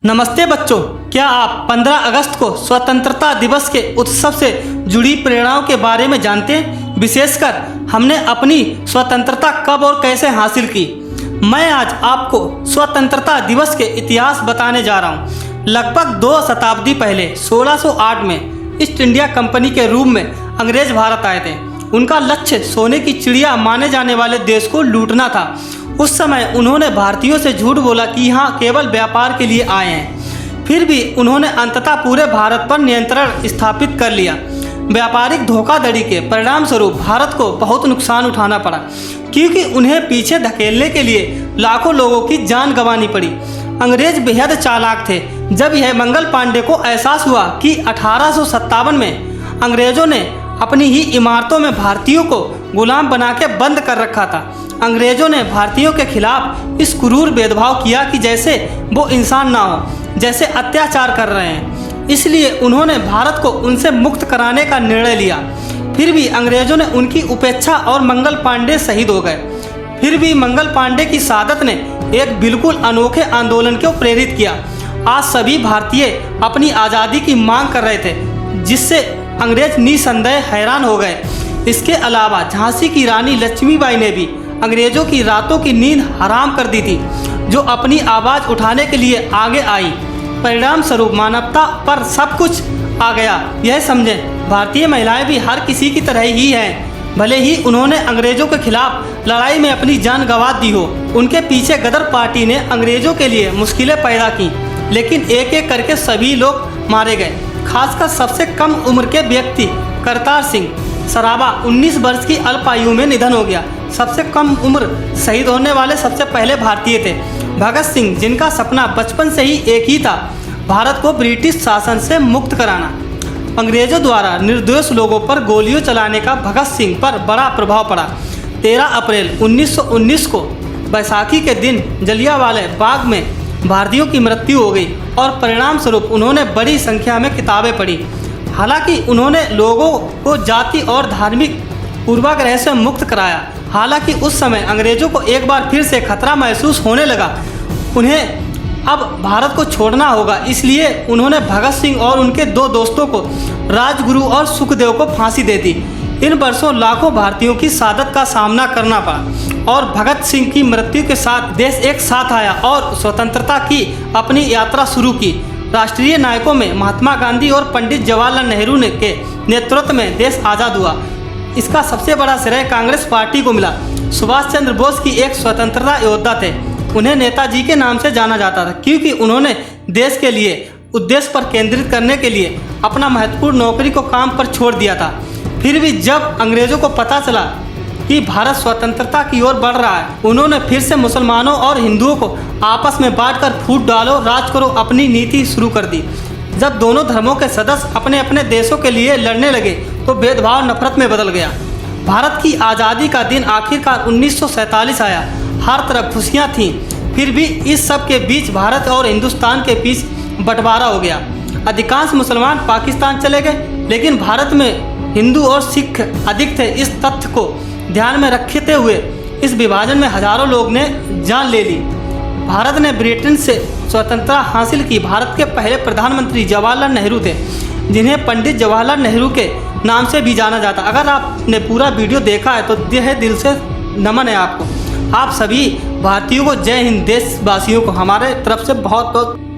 नमस्ते बच्चों, क्या आप 15 अगस्त को स्वतंत्रता दिवस के उत्सव से जुड़ी प्रेरणाओं के बारे में जानते हैं? विशेषकर हमने अपनी स्वतंत्रता कब और कैसे हासिल की। मैं आज आपको स्वतंत्रता दिवस के इतिहास बताने जा रहा हूँ। लगभग 2 शताब्दी पहले 1608 में ईस्ट इंडिया कंपनी के रूप में अंग्रेज भारत आए थे। उनका लक्ष्य सोने की चिड़िया माने जाने वाले देश को लूटना था। उस समय उन्होंने भारतीयों से झूठ बोला कि यहाँ केवल व्यापार के लिए आए हैं। फिर भी उन्होंने अंततः पूरे भारत पर नियंत्रण स्थापित कर लिया। व्यापारिक धोखाधड़ी के परिणाम स्वरूप भारत को बहुत नुकसान उठाना पड़ा, क्योंकि उन्हें पीछे धकेलने के लिए लाखों लोगों की जान गंवानी पड़ी। अंग्रेज बेहद चालाक थे। जब यह मंगल पांडे को एहसास हुआ कि 1857 में अंग्रेजों ने अपनी ही इमारतों में भारतीयों को गुलाम बना के बंद कर रखा था, अंग्रेजों ने भारतीयों के खिलाफ इस क्रूर भेदभाव किया कि जैसे वो इंसान ना हो, जैसे अत्याचार कर रहे हैं। इसलिए उन्होंने भारत को उनसे मुक्त कराने का निर्णय लिया। फिर भी अंग्रेजों ने उनकी उपेक्षा और मंगल पांडे शहीद हो गए। फिर भी मंगल पांडे की शहादत ने एक बिल्कुल अनोखे आंदोलन को प्रेरित किया। आज सभी भारतीय अपनी आज़ादी की मांग कर रहे थे, जिससे अंग्रेज निसंदेह हैरान हो गए। इसके अलावा झांसी की रानी लक्ष्मीबाई ने भी अंग्रेजों की रातों की नींद हराम कर दी थी, जो अपनी आवाज़ उठाने के लिए आगे आई। परिणाम स्वरूप मानवता पर सब कुछ आ गया। यह समझें, भारतीय महिलाएं भी हर किसी की तरह ही हैं। भले ही उन्होंने अंग्रेजों के खिलाफ लड़ाई में अपनी जान गंवा दी हो। उनके पीछे गदर पार्टी ने अंग्रेजों के लिए मुश्किलें पैदा की, लेकिन एक एक करके सभी लोग मारे गए। खासकर सबसे कम उम्र के व्यक्ति करतार सिंह सराबा 19 वर्ष की अल्प आयु में निधन हो गया। सबसे कम उम्र शहीद होने वाले सबसे पहले भारतीय थे भगत सिंह, जिनका सपना बचपन से ही एक ही था, भारत को ब्रिटिश शासन से मुक्त कराना। अंग्रेजों द्वारा निर्दोष लोगों पर गोलियों चलाने का भगत सिंह पर बड़ा प्रभाव पड़ा। 13 अप्रैल 1919 को बैसाखी के दिन जलियांवाला बाग में भारतीयों की मृत्यु हो गई और परिणाम स्वरूप उन्होंने बड़ी संख्या में किताबें पढ़ी। हालांकि उन्होंने लोगों को जाति और धार्मिक पूर्वाग्रह से मुक्त कराया। हालांकि उस समय अंग्रेजों को एक बार फिर से खतरा महसूस होने लगा। उन्हें अब भारत को छोड़ना होगा, इसलिए उन्होंने भगत सिंह और उनके 2 दोस्तों को राजगुरु और सुखदेव को फांसी दे दी। इन वर्षों लाखों भारतीयों की शहादत का सामना करना पड़ा और भगत सिंह की मृत्यु के साथ देश एक साथ आया और स्वतंत्रता की अपनी यात्रा शुरू की। राष्ट्रीय नायकों में महात्मा गांधी और पंडित जवाहरलाल नेहरू के नेतृत्व में देश आज़ाद हुआ। इसका सबसे बड़ा श्रेय कांग्रेस पार्टी को मिला। सुभाष चंद्र बोस की एक स्वतंत्रता योद्धा थे। उन्हें नेताजी के नाम से जाना जाता था, क्योंकि उन्होंने देश के लिए उद्देश्य पर केंद्रित करने के लिए अपना महत्वपूर्ण नौकरी को काम पर छोड़ दिया था। फिर भी जब अंग्रेजों को पता चला कि भारत स्वतंत्रता की ओर बढ़ रहा है, उन्होंने फिर से मुसलमानों और हिंदुओं को आपस में बांटकर फूट डालो, राज करो अपनी नीति शुरू कर दी। जब दोनों धर्मों के सदस्य अपने अपने देशों के लिए लड़ने लगे तो भेदभाव नफरत में बदल गया। भारत की आज़ादी का दिन आखिरकार 1947 आया। हर तरफ खुशियाँ थीं। फिर भी इस सब के बीच भारत और हिंदुस्तान के बीच बंटवारा हो गया। अधिकांश मुसलमान पाकिस्तान चले गए, लेकिन भारत में हिंदू और सिख अधिक थे। इस तथ्य को ध्यान में रखते हुए इस विभाजन में हजारों लोग ने जान ले ली। भारत ने ब्रिटेन से स्वतंत्रता हासिल की। भारत के पहले प्रधानमंत्री जवाहरलाल नेहरू थे, जिन्हें पंडित जवाहरलाल नेहरू के नाम से भी जाना जाता। अगर आपने पूरा वीडियो देखा है तो दिल से नमन है आपको। आप सभी भारतीयों को जय हिंद। देशवासियों को हमारे तरफ से बहुत बहुत